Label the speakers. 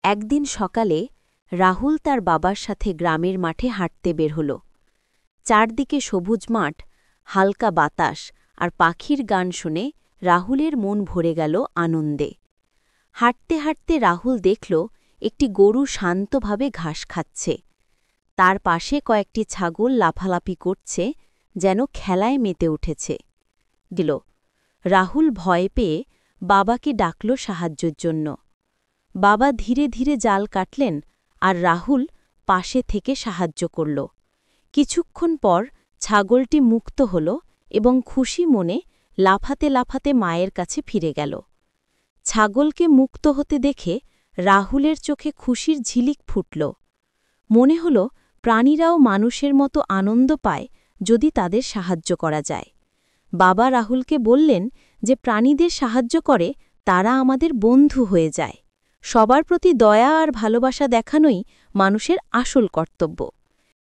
Speaker 1: একদিন সকালে রাহুল তার বাবার সাথে গ্রামের মাঠে হাঁটতে বের হল। চারদিকে সবুজ মাঠ, হালকা বাতাস আর পাখির গান শুনে রাহুলের মন ভরে গেল আনন্দে। হাঁটতে হাঁটতে রাহুল দেখল একটি গরু শান্তভাবে ঘাস খাচ্ছে। তার পাশে কয়েকটি ছাগল লাফালাফি করছে, যেন খেলায় মেতে উঠেছে। রাহুল ভয় পেয়ে বাবাকে ডাকল সাহায্যের জন্য। বাবা ধীরে ধীরে জাল কাটলেন আর রাহুল পাশে থেকে সাহায্য করল। কিছুক্ষণ পর ছাগলটি মুক্ত হল এবং খুশি মনে লাফাতে লাফাতে মায়ের কাছে ফিরে গেল। ছাগলকে মুক্ত হতে দেখে রাহুলের চোখে খুশির ঝিলিক ফুটল। মনে হল প্রাণীরাও মানুষের মতো আনন্দ পায় যদি তাদের সাহায্য করা যায়। বাবা রাহুলকে বললেন যে প্রাণীদের সাহায্য করে তারা আমাদের বন্ধু হয়ে যায়। সবার প্রতি দয়া আর ভালোবাসা দেখানোই মানুষের আসল কর্তব্য।